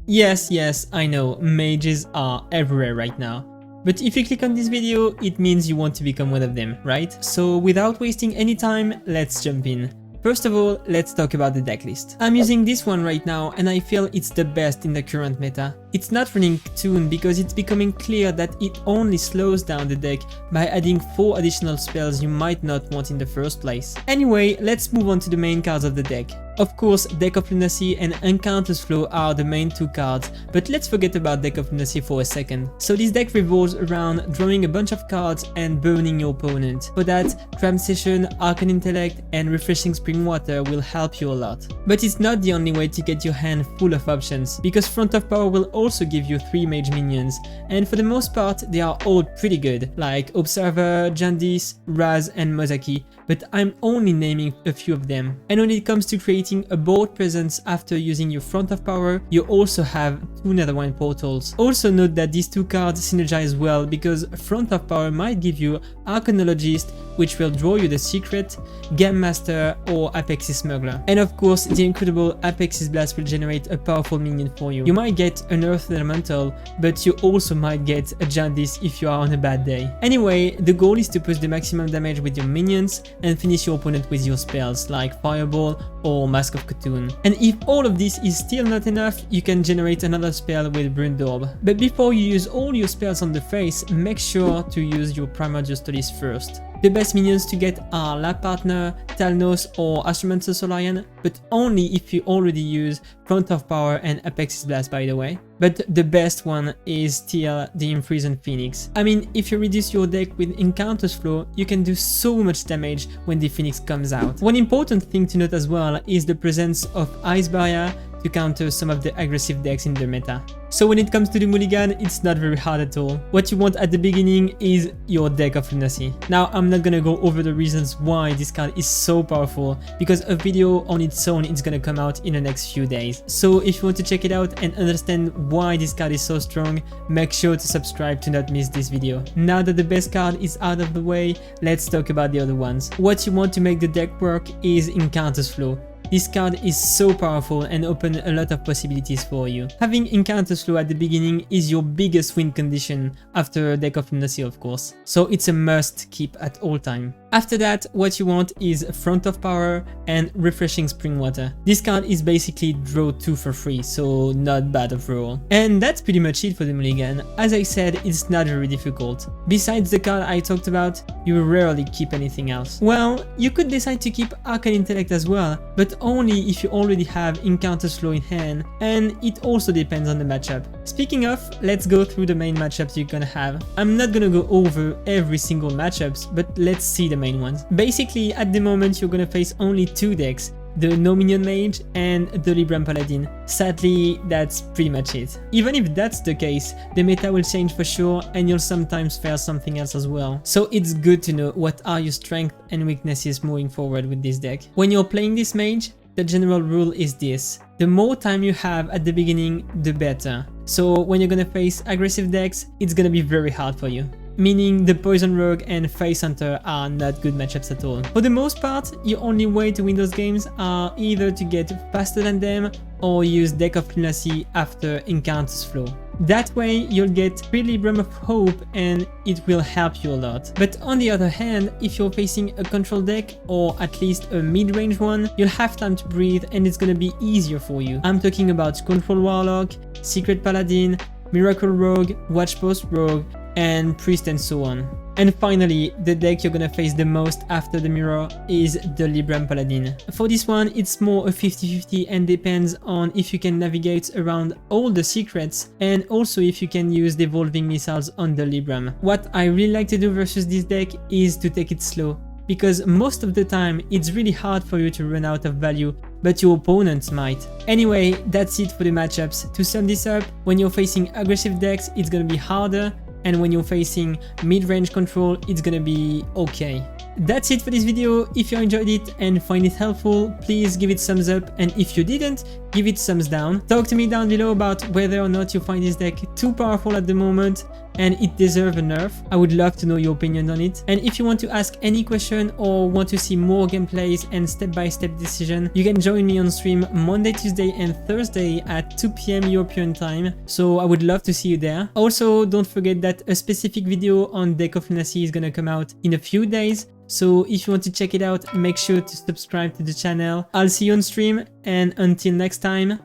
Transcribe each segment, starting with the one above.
Yes, I know, mages are everywhere right now. But if you click on this video, it means you want to become one of them, right? So without wasting any time, let's jump in. First of all, let's talk about the decklist. I'm using this one right now and I feel it's the best in the current meta. It's not running Toon because it's becoming clear that it only slows down the deck by adding 4 additional spells you might not want in the first place. Anyway, let's move on to the main cards of the deck. Of course, Deck of Lunacy and Encounter's Flow are the main 2 cards, but let's forget about Deck of Lunacy for a second. So this deck revolves around drawing a bunch of cards and burning your opponent. For that, Cram Session, Arcane Intellect and Refreshing Spring Water will help you a lot. But it's not the only way to get your hand full of options, because Front of Power will also give you 3 mage minions, and for the most part they are all pretty good, like Observer, Jandis, Raz and Mozaki, but I'm only naming a few of them. And when it comes to creating a board presence after using your Front of Power, you also have 2 Netherwind portals. Also note that these 2 cards synergize well because Front of Power might give you Arcanologist, which will draw you the Secret, Game Master or Apexis Smuggler. And of course, the incredible Apexis Blast will generate a powerful minion for you. You might get an Earth Elemental, but you also might get a Jandis if you are on a bad day. Anyway, the goal is to push the maximum damage with your minions and finish your opponent with your spells like Fireball or Mask of Cthulhu. And if all of this is still not enough, you can generate another spell with Bruned Orb. But before you use all your spells on the face, make sure to use your Primordial Studies first. The best minions to get are Lab Partner, Talnos or Astromancer Solarian, but only if you already use Front of Power and Apexis Blast, by the way. But the best one is still the Imprisoned Phoenix. I mean, if you reduce your deck with Encounter's Flow, you can do so much damage when the Phoenix comes out. One important thing to note as well is the presence of Ice Barrier to counter some of the aggressive decks in the meta. So when it comes to the Mulligan, it's not very hard at all. What you want at the beginning is your Deck of Lunacy. Now, I'm not gonna go over the reasons why this card is so powerful, because a video on its own is gonna come out in the next few days. So if you want to check it out and understand why this card is so strong, make sure to subscribe to not miss this video. Now that the best card is out of the way, let's talk about the other ones. What you want to make the deck work is Encounter's Flow. This card is so powerful and opens a lot of possibilities for you. Having Encounter's Flow at the beginning is your biggest win condition after Deck of Lunacy, of course, so it's a must keep at all time. After that, what you want is Front of Power and Refreshing Spring Water. This card is basically draw 2 for free, so not bad overall. And that's pretty much it for the Mulligan. As I said, it's not very difficult. Besides the card I talked about, you rarely keep anything else. Well, you could decide to keep Arcane Intellect as well, but only if you already have Encounter's Flow in hand, and it also depends on the matchup. Speaking of, let's go through the main matchups you're gonna have. I'm not gonna go over every single matchups, but let's see the main ones. Basically, at the moment you're gonna face only 2 decks, the No Minion Mage and the Libram Paladin. Sadly, that's pretty much it. Even if that's the case, the meta will change for sure and you'll sometimes face something else as well. So it's good to know what are your strengths and weaknesses moving forward with this deck. When you're playing this mage, the general rule is this: the more time you have at the beginning, the better. So when you're gonna face aggressive decks, it's gonna be very hard for you. Meaning the Poison Rogue and Face Hunter are not good matchups at all. For the most part, your only way to win those games are either to get faster than them or use Deck of Lunacy after Encounter's Flow. That way you'll get 3 Libram of Hope and it will help you a lot. But on the other hand, if you're facing a control deck or at least a mid-range one, you'll have time to breathe and it's gonna be easier for you. I'm talking about Control Warlock, Secret Paladin, Miracle Rogue, Watchpost Rogue, and Priest and so on. And finally, the deck you're gonna face the most after the mirror is the Libram Paladin. For this one, it's more a 50-50 and depends on if you can navigate around all the secrets and also if you can use the evolving missiles on the Libram. What I really like to do versus this deck is to take it slow, because most of the time it's really hard for you to run out of value, but your opponents might. Anyway, that's it for the matchups. To sum this up, when you're facing aggressive decks, it's gonna be harder, and when you're facing mid-range control, it's gonna be okay. That's it for this video. If you enjoyed it and find it helpful, please give it thumbs up, and if you didn't, give it thumbs down. Talk to me down below about whether or not you find this deck too powerful at the moment and it deserves a nerf. I would love to know your opinion on it. And if you want to ask any question or want to see more gameplays and step-by-step decision, you can join me on stream Monday, Tuesday and Thursday at 2 PM European time. So I would love to see you there. Also, don't forget that a specific video on Deck of Lunacy is gonna come out in a few days. So if you want to check it out, make sure to subscribe to the channel. I'll see you on stream, and until next time,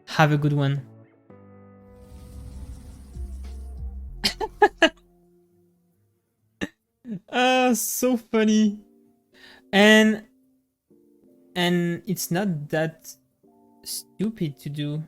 have a good one. So funny. And it's not that stupid to do.